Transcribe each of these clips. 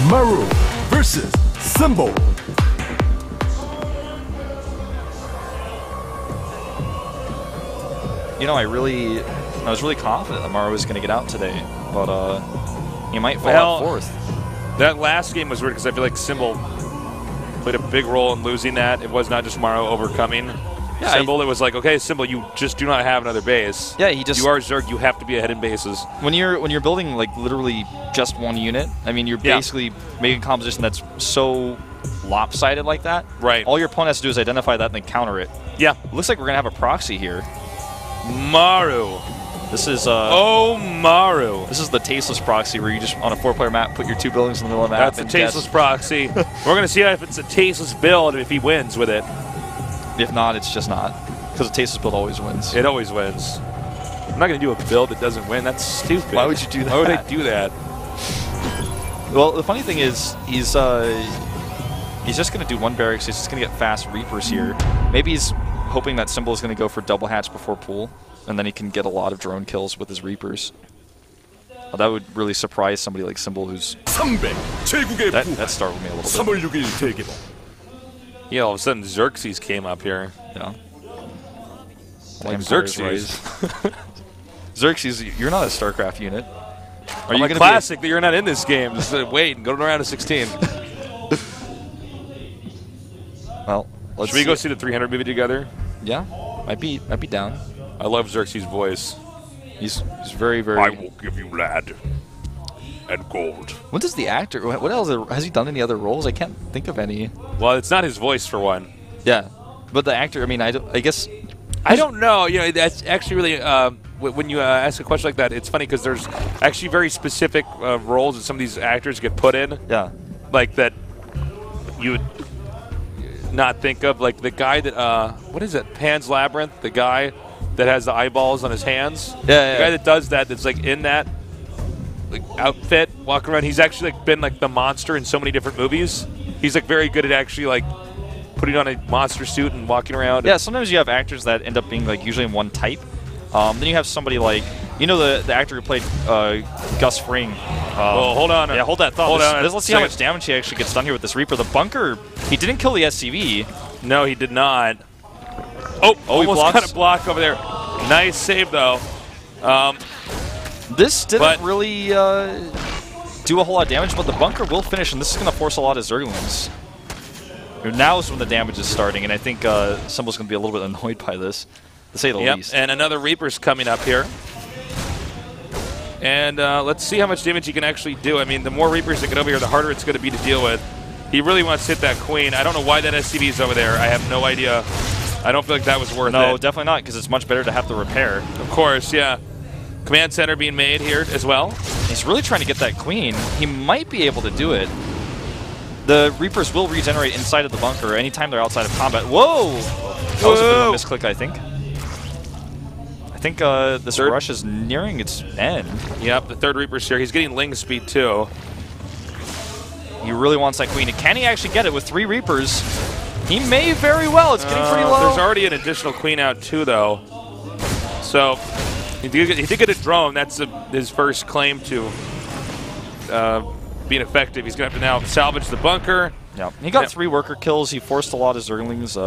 Maru versus Symbol. You know, I was really confident that Maru was going to get out today, but he might fall out fourth. That last game was weird because I feel like Symbol played a big role in losing that. It was not just Maru overcoming Symbol. It was like, okay, Symbol, you just do not have another base. Yeah, you are Zerg. You have to be ahead in bases. When you're building like literally just one unit, I mean, you're basically making a composition that's so lopsided like that. Right. All your opponent has to do is identify that and then counter it. Yeah. Looks like we're gonna have a proxy here. Maru. This is Maru. This is the tasteless proxy where you just on a 4-player map put your 2 buildings in the middle of the map. That's a tasteless proxy. We're gonna see if it's a tasteless build if he wins with it. If not, it's just not, because a tasteless build always wins. It always wins. I'm not gonna do a build that doesn't win. That's stupid. Why would you do that? Why would I do that? Well, the funny thing is he's just gonna do 1 barracks. He's just gonna get fast Reapers here. Maybe he's hoping that Symbol is going to go for double hatch before pool, and then he can get a lot of drone kills with his Reapers. That would really surprise somebody like Symbol, who's... That startled me a little bit. Yeah, all of a sudden Xerxes came up here. Yeah. Like Xerxes. Xerxes, you're not a StarCraft unit. Are you classic that you're not in this game? Just wait and go to the round of 16. Well, should we go see the 300 movie together? Yeah, might be down. I love Xerxes' voice. He's very, very... I will give you land and gold. When does the actor... What else? Has he done any other roles? I can't think of any. Well, it's not his voice, for one. Yeah, but the actor, I mean, I guess... I don't know. You know, that's actually really... when you ask a question like that, it's funny because there's actually very specific roles that some of these actors get put in. Yeah. Like that you would not think of. Like the guy that... what is it? Pan's Labyrinth? The guy that has the eyeballs on his hands? Yeah, the guy that does that, that's like in that like outfit, walking around. He's actually like been like the monster in so many different movies. He's like very good at actually like putting on a monster suit and walking around. Yeah, sometimes you have actors that end up being like usually in one type. Then you have somebody like, you know, the actor who played Gus Fring. Well, hold on. Yeah, hold that thought. Hold on. Let's see how much damage he actually gets done here with this Reaper. The bunker, he didn't kill the SCV. No, he did not. Oh, almost got a block over there. Nice save, though. This didn't really do a whole lot of damage, but the bunker will finish, and this is going to force a lot of Zerglings. Now is when the damage is starting, and I think Symbol's going to be a little bit annoyed by this, to say the least. And another Reaper's coming up here. And let's see how much damage he can actually do. I mean, the more Reapers that get over here, the harder it's going to be to deal with. He really wants to hit that Queen. I don't know why that SCV is over there. I have no idea. I don't feel like that was worth it. No, definitely not, because it's much better to have the repair. Of course, yeah. Command center being made here as well. He's really trying to get that Queen. He might be able to do it. The Reapers will regenerate inside of the bunker anytime they're outside of combat. Whoa! That was a bit of a misclick, I think. I think this rush is nearing its end. Yep, the third Reaper's here. He's getting Ling speed, too. He really wants that Queen. And can he actually get it with 3 Reapers? He may very well. It's getting pretty low. There's already an additional Queen out, too, though. So, he did get a drone. That's his first claim to being effective. He's going to have to now salvage the bunker. Yeah, he got 3 worker kills. He forced a lot of Zerglings.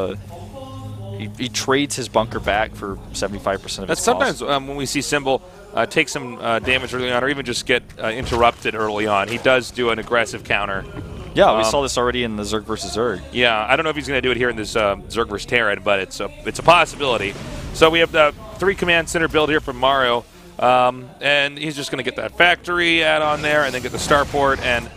He trades his bunker back for 75% of its sometimes when we see Symbol take some damage early on, or even just get interrupted early on, he does do an aggressive counter. Yeah, we saw this already in the Zerg versus Zerg. Yeah, I don't know if he's going to do it here in this Zerg versus Terran, but it's a possibility. So we have the 3 command center build here from Maru, and he's just going to get that factory add-on there, and then get the starport, and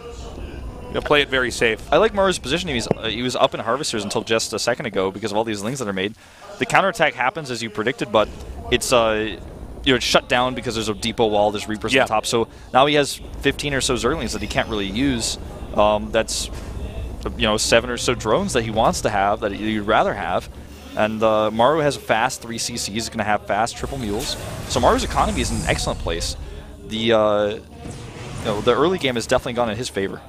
play it very safe. I like Maru's positioning. He was up in Harvesters until just a second ago because of all these Lings that are made. The counterattack happens as you predicted, but it's it's shut down because there's a depot wall, there's Reapers on top. So now he has 15 or so Zerglings that he can't really use. That's 7 or so drones that he wants to have, that he'd rather have. And Maru has a fast 3 CCs. He's going to have fast triple mules. So Maru's economy is in an excellent place. The early game has definitely gone in his favor.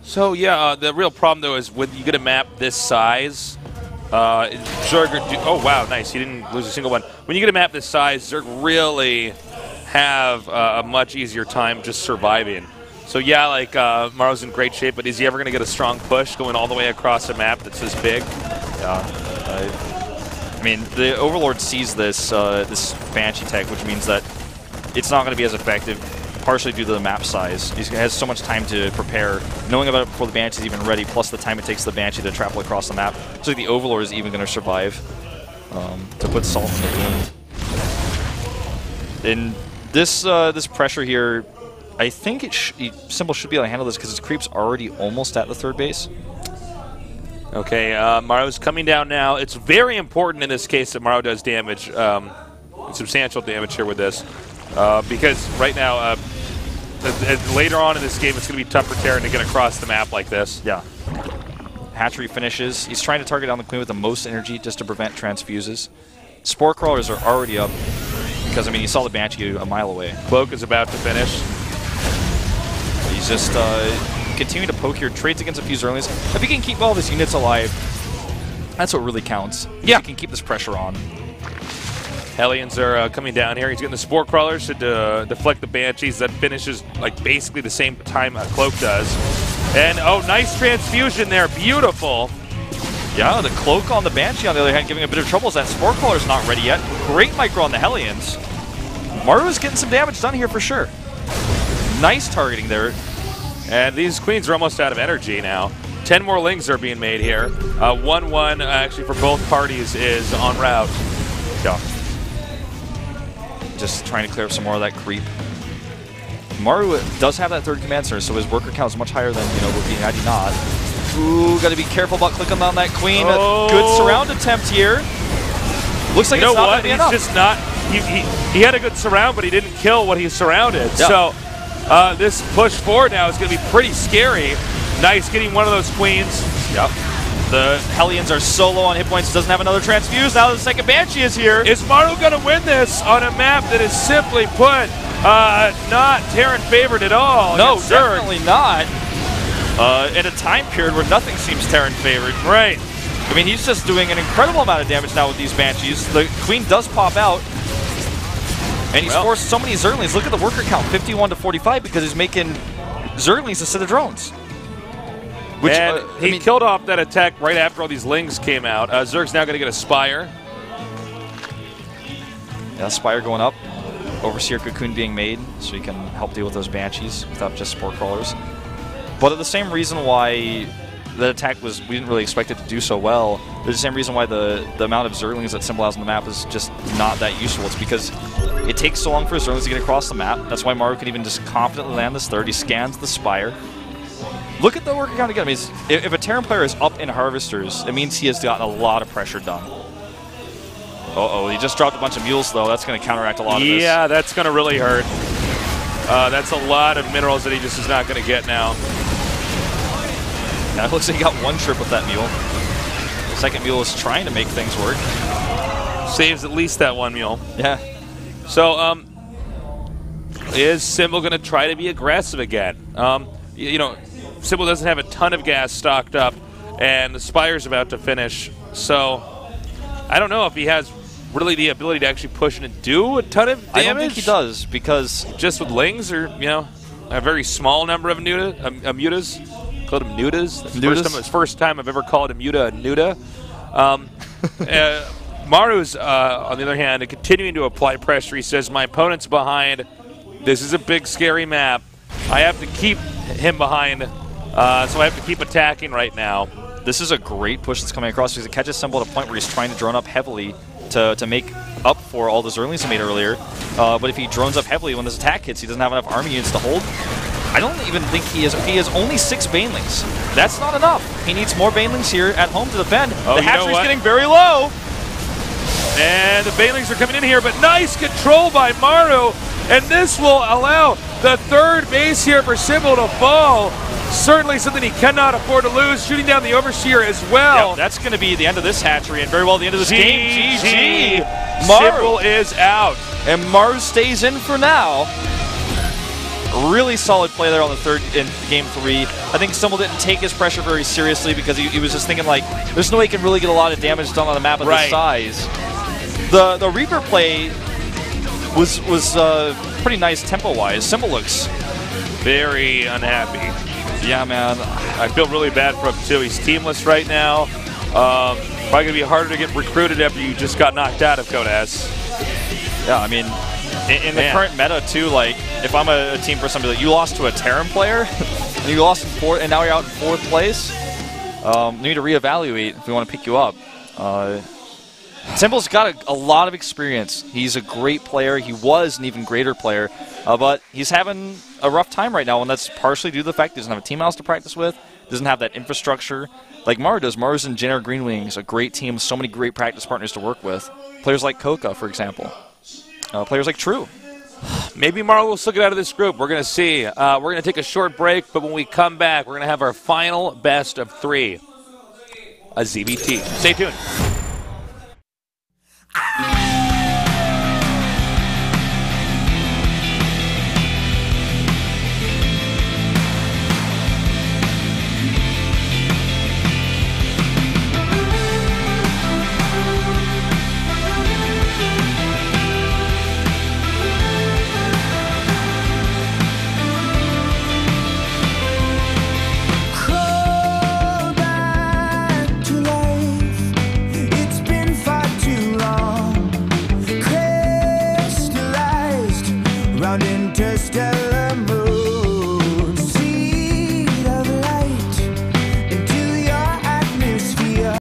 So yeah, the real problem though is when you get a map this size, Zerg. Oh wow, nice! He didn't lose a single one. When you get a map this size, Zerg really have a much easier time just surviving. So yeah, like Maru's in great shape, but is he ever going to get a strong push going all the way across a map that's this big? Yeah. I mean, the Overlord sees this this Banshee tech, which means that it's not going to be as effective, partially due to the map size. He has so much time to prepare, knowing about it before the Banshee is even ready, plus the time it takes the Banshee to travel across the map. So the Overlord is even going to survive to put salt in the wound. And this pressure here, I think Symbol should be able to handle this because his creep's already almost at the third base. Okay, Maru's coming down now. It's very important in this case that Maru does damage, substantial damage here with this, because right now, later on in this game, it's going to be tough for Terran to get across the map like this. Yeah. Hatchery finishes. He's trying to target down the Queen with the most energy just to prevent transfuses. Spore Crawlers are already up because, I mean, you saw the Banshee a mile away. Cloak is about to finish. He's just continuing to poke here. Trades against a few Zerlings. If he can keep all of his units alive, that's what really counts. Yeah. If he can keep this pressure on. Hellions are coming down here. He's getting the Spore Crawlers to deflect the Banshees. That finishes like basically the same time Cloak does. And, oh, nice transfusion there. Beautiful. Yeah, the Cloak on the Banshee, on the other hand, giving a bit of trouble as that Spore Crawler's not ready yet. Great micro on the Hellions. Maru is getting some damage done here for sure. Nice targeting there. And these Queens are almost out of energy now. 10 more Lings are being made here. 1-1 actually for both parties is en route. Yeah. Just trying to clear up some more of that creep. Maru does have that third command center, so his worker count is much higher than, you know, Wookiee and ID not. Ooh, got to be careful about clicking on that Queen. Oh. Good surround attempt here. Looks like you it's know not what? He's enough. just not. He had a good surround, but he didn't kill what he surrounded. Yeah. So this push forward now is going to be pretty scary. Nice getting one of those Queens. Yep. The Hellions are so low on hit points, doesn't have another transfuse. Now the second Banshee is here. Is Maru going to win this on a map that is simply put not Terran favored at all? No, definitely not. In a time period where nothing seems Terran favored. Right. I mean, he's just doing an incredible amount of damage now with these Banshees. The Queen does pop out. And he's forced so many Zerglings. Look at the worker count, 51 to 45, because he's making Zerglings instead of drones. Which, and he killed off that attack right after all these Lings came out. Zerg's now going to get a Spire. Yeah, Spire going up. Overseer Cocoon being made, so he can help deal with those Banshees without just Spore Crawlers. But the same reason why the attack we didn't really expect it to do so well, there's the same reason why the amount of Zerglings that Symbol has on the map is just not that useful. It's because it takes so long for Zerglings to get across the map. That's why Maru can even just confidently land this third. He scans the Spire. Look at the worker count again. I mean, if a Terran player is up in Harvesters, it means he has gotten a lot of pressure done. Uh-oh, he just dropped a bunch of Mules, though. That's going to counteract a lot of this. Yeah, that's going to really hurt. That's a lot of minerals that he just is not going to get now. Yeah, it looks like he got one trip with that Mule. The second Mule is trying to make things work. Saves at least that one Mule. Yeah. So, is Symbol going to try to be aggressive again? You know, Symbol doesn't have a ton of gas stocked up, and the Spire's about to finish. So, I don't know if he has really the ability to actually push in and do a ton of damage. I don't think he does, because just with Lings or, you know, a very small number of mutas. Called him Nudas. First time I've ever called a muta a Nuda. Maru's, on the other hand, continuing to apply pressure. He says, my opponent's behind. This is a big, scary map. I have to keep him behind, so I have to keep attacking right now. This is a great push that's coming across because it catches Symbol at a point where he's trying to drone up heavily to make up for all the Zerglings he made earlier. But if he drones up heavily when this attack hits, he doesn't have enough army units to hold. I don't even think he has only 6 Banelings. That's not enough. He needs more Banelings here at home to defend. Oh, the hatchery's getting very low. And the Banelings are coming in here, but nice control by Maru. And this will allow the third base here for Symbol to fall. Certainly something he cannot afford to lose. Shooting down the Overseer as well. Yep, that's going to be the end of this hatchery and very well the end of this game. GG. Symbol is out. And Maru stays in for now. Really solid play there on the third in game 3. I think Symbol didn't take his pressure very seriously because he was just thinking like, there's no way he can really get a lot of damage done on a map of this size. The Reaper play was pretty nice tempo-wise. Symbol looks very unhappy. Yeah, man. I feel really bad for him, too. He's teamless right now. Probably going to be harder to get recruited after you just got knocked out of Code S. Yeah, I mean, in the current meta, too, like, if I'm a team for somebody, like, you lost to a Terran player, and you lost in 4th, and now you're out in 4th place, you need to reevaluate if we want to pick you up. Symbol's got a lot of experience. He's a great player. He was an even greater player, but he's having a rough time right now, and that's partially due to the fact he doesn't have a team house to practice with, doesn't have that infrastructure like Maru does. Maru's in Jenner Green Wings, a great team, so many great practice partners to work with. Players like Coca, for example. Players like True. Maybe Maru will still get out of this group. We're going to see. We're going to take a short break, but when we come back, we're going to have our final best of 3. A ZBT. Stay tuned.